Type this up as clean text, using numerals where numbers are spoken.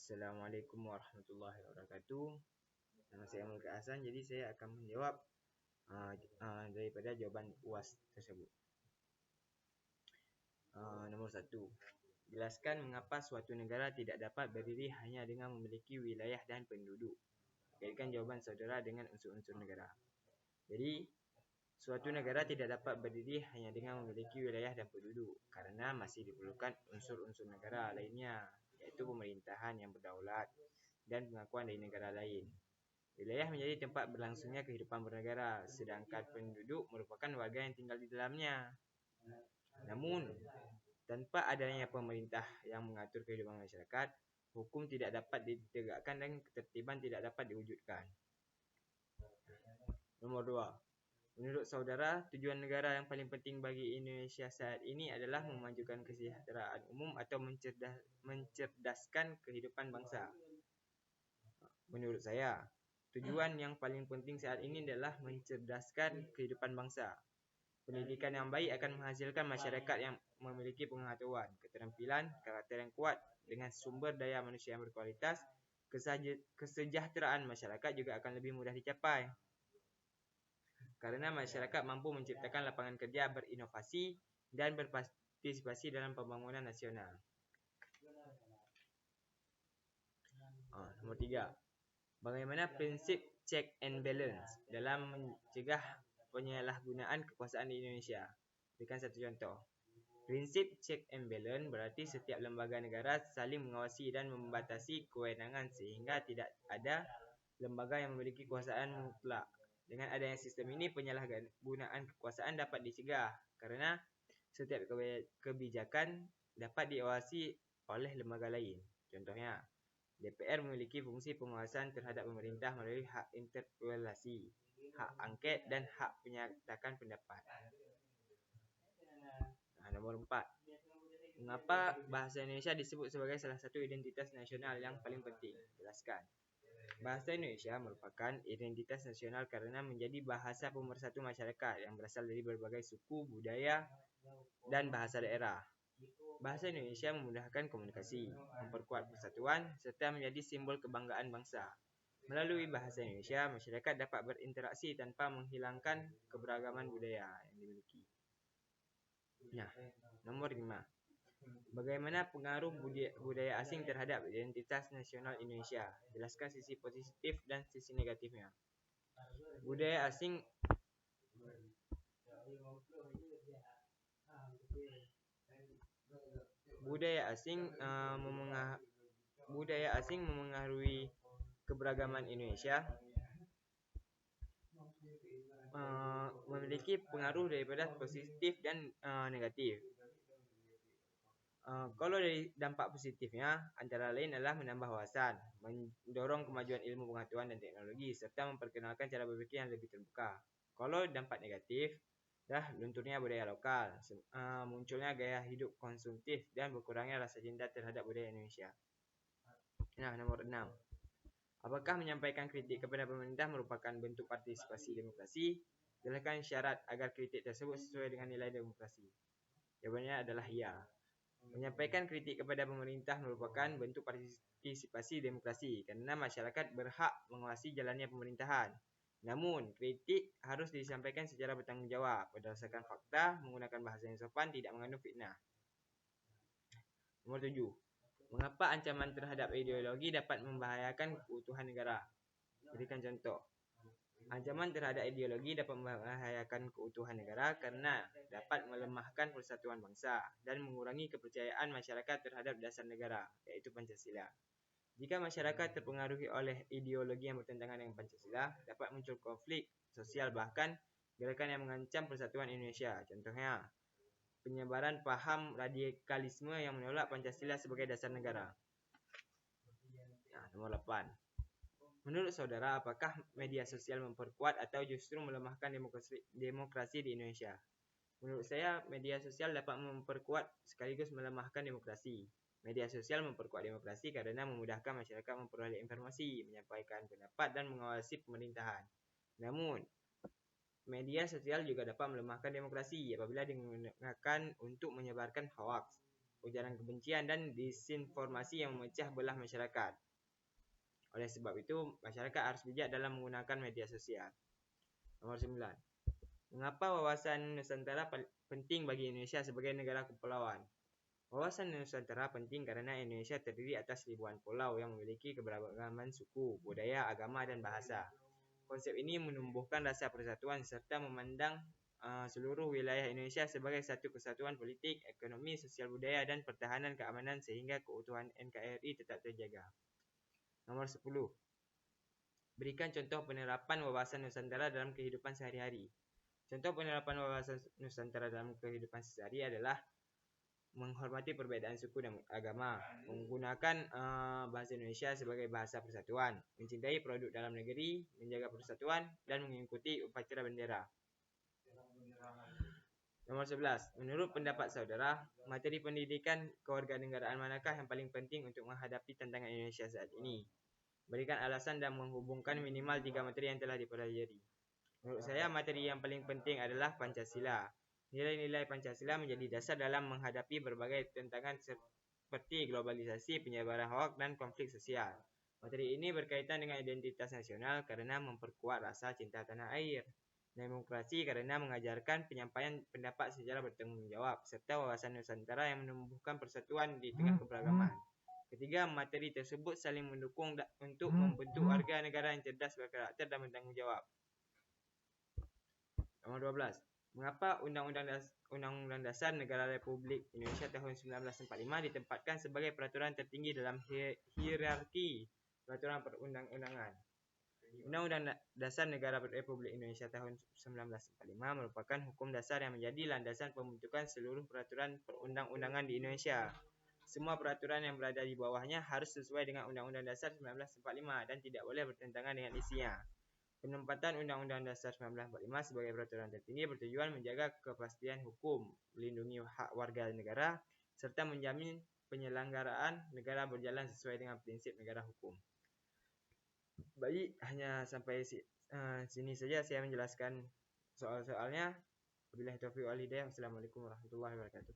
Assalamualaikum warahmatullahi wabarakatuh. Nama saya Mulka Hasan. Jadi saya akan menjawab daripada jawapan UAS tersebut. Nombor 1. Jelaskan mengapa suatu negara tidak dapat berdiri hanya dengan memiliki wilayah dan penduduk. Kaitkan jawapan saudara dengan unsur-unsur negara. Jadi, suatu negara tidak dapat berdiri hanya dengan memiliki wilayah dan penduduk karena masih diperlukan unsur-unsur negara lainnya, yaitu pemerintahan yang berdaulat dan pengakuan dari negara lain. Wilayah menjadi tempat berlangsungnya kehidupan bernegara, sedangkan penduduk merupakan warga yang tinggal di dalamnya. Namun, tanpa adanya pemerintah yang mengatur kehidupan masyarakat, hukum tidak dapat ditegakkan dan ketertiban tidak dapat diwujudkan. Nomor 2. Menurut saudara, tujuan negara yang paling penting bagi Indonesia saat ini adalah memajukan kesejahteraan umum atau mencerdaskan kehidupan bangsa. Menurut saya, tujuan yang paling penting saat ini adalah mencerdaskan kehidupan bangsa. Pendidikan yang baik akan menghasilkan masyarakat yang memiliki pengetahuan, keterampilan, karakter yang kuat dengan sumber daya manusia yang berkualitas. Kesejahteraan masyarakat juga akan lebih mudah dicapai karena masyarakat mampu menciptakan lapangan kerja, berinovasi, dan berpartisipasi dalam pembangunan nasional. Nomor 3. Bagaimana prinsip check and balance dalam mencegah penyalahgunaan kekuasaan di Indonesia? Berikan satu contoh. Prinsip check and balance berarti setiap lembaga negara saling mengawasi dan membatasi kewenangan sehingga tidak ada lembaga yang memiliki kekuasaan mutlak. Dengan adanya sistem ini, penyalahgunaan kekuasaan dapat dicegah karena setiap kebijakan dapat diawasi oleh lembaga lain. Contohnya, DPR memiliki fungsi pengawasan terhadap pemerintah melalui hak interpelasi, hak angket, dan hak menyatakan pendapat. Nomor 4. Mengapa bahasa Indonesia disebut sebagai salah satu identitas nasional yang paling penting? Jelaskan. Bahasa Indonesia merupakan identitas nasional karena menjadi bahasa pemersatu masyarakat yang berasal dari berbagai suku, budaya, dan bahasa daerah. Bahasa Indonesia memudahkan komunikasi, memperkuat persatuan, serta menjadi simbol kebanggaan bangsa. Melalui bahasa Indonesia, masyarakat dapat berinteraksi tanpa menghilangkan keberagaman budaya yang dimiliki. Nomor 5. Bagaimana pengaruh budaya asing terhadap identitas nasional Indonesia? Jelaskan sisi positif dan sisi negatifnya. Budaya asing memengaruhi keberagaman Indonesia. Memiliki pengaruh daripada positif dan negatif. Kalau dari dampak positifnya, antara lain adalah menambah wawasan, mendorong kemajuan ilmu pengetahuan dan teknologi, serta memperkenalkan cara berpikir yang lebih terbuka. Kalau dampak negatif, lunturnya budaya lokal, munculnya gaya hidup konsumtif, dan berkurangnya rasa cinta terhadap budaya Indonesia. Nomor 6. Apakah menyampaikan kritik kepada pemerintah merupakan bentuk partisipasi demokrasi? Jelaskan syarat agar kritik tersebut sesuai dengan nilai demokrasi. Jawabannya adalah ya. Menyampaikan kritik kepada pemerintah merupakan bentuk partisipasi demokrasi karena masyarakat berhak mengawasi jalannya pemerintahan. Namun, kritik harus disampaikan secara bertanggung jawab, berdasarkan fakta, menggunakan bahasa yang sopan, tidak mengandung fitnah. Nomor 7. Mengapa ancaman terhadap ideologi dapat membahayakan keutuhan negara? Berikan contoh. Ancaman terhadap ideologi dapat membahayakan keutuhan negara karena dapat melemahkan persatuan bangsa dan mengurangi kepercayaan masyarakat terhadap dasar negara, yaitu Pancasila. Jika masyarakat terpengaruhi oleh ideologi yang bertentangan dengan Pancasila, dapat muncul konflik sosial bahkan gerakan yang mengancam persatuan Indonesia. Contohnya, penyebaran paham radikalisme yang menolak Pancasila sebagai dasar negara. Nomor 8. Menurut saudara, apakah media sosial memperkuat atau justru melemahkan demokrasi di Indonesia? Menurut saya, media sosial dapat memperkuat sekaligus melemahkan demokrasi. Media sosial memperkuat demokrasi karena memudahkan masyarakat memperoleh informasi, menyampaikan pendapat, dan mengawasi pemerintahan. Namun, media sosial juga dapat melemahkan demokrasi apabila digunakan untuk menyebarkan hoaks, ujaran kebencian dan disinformasi yang memecah belah masyarakat. Oleh sebab itu, masyarakat harus bijak dalam menggunakan media sosial. Nomor 9. Mengapa wawasan Nusantara penting bagi Indonesia sebagai negara kepulauan? Wawasan Nusantara penting karena Indonesia terdiri atas ribuan pulau yang memiliki keberagaman suku, budaya, agama, dan bahasa. Konsep ini menumbuhkan rasa persatuan serta memandang seluruh wilayah Indonesia sebagai satu kesatuan politik, ekonomi, sosial budaya, dan pertahanan keamanan sehingga keutuhan NKRI tetap terjaga. Nomor 10. Berikan contoh penerapan wawasan Nusantara dalam kehidupan sehari-hari. Contoh penerapan wawasan Nusantara dalam kehidupan sehari-hari adalah menghormati perbedaan suku dan agama, menggunakan bahasa Indonesia sebagai bahasa persatuan, mencintai produk dalam negeri, menjaga persatuan, dan mengikuti upacara bendera. Nomor 11. Menurut pendapat saudara, materi pendidikan kewarganegaraan manakah yang paling penting untuk menghadapi tantangan Indonesia saat ini? Berikan alasan dan menghubungkan minimal 3 materi yang telah dipelajari. Menurut saya, materi yang paling penting adalah Pancasila. Nilai-nilai Pancasila menjadi dasar dalam menghadapi berbagai tantangan seperti globalisasi, penyebaran hoaks, dan konflik sosial. Materi ini berkaitan dengan identitas nasional karena memperkuat rasa cinta tanah air. Demokrasi karena mengajarkan penyampaian pendapat secara bertanggung jawab, serta wawasan Nusantara yang menumbuhkan persatuan di tengah keberagaman. Ketiga, materi tersebut saling mendukung untuk membentuk warga negara yang cerdas, berkarakter, dan bertanggung jawab. Nomor 12. Mengapa Undang-Undang Dasar Negara Republik Indonesia tahun 1945 ditempatkan sebagai peraturan tertinggi dalam hierarki peraturan perundang-undangan? Undang-Undang Dasar Negara Republik Indonesia tahun 1945 merupakan hukum dasar yang menjadi landasan pembentukan seluruh peraturan perundang-undangan di Indonesia. Semua peraturan yang berada di bawahnya harus sesuai dengan Undang-Undang Dasar 1945 dan tidak boleh bertentangan dengan isinya. Penempatan Undang-Undang Dasar 1945 sebagai peraturan tertinggi bertujuan menjaga kepastian hukum, melindungi hak warga negara, serta menjamin penyelenggaraan negara berjalan sesuai dengan prinsip negara hukum. Baik, hanya sampai sini saja saya menjelaskan soal-soalnya. Wabillahi taufiq wal hidayah. Wassalamualaikum warahmatullahi wabarakatuh.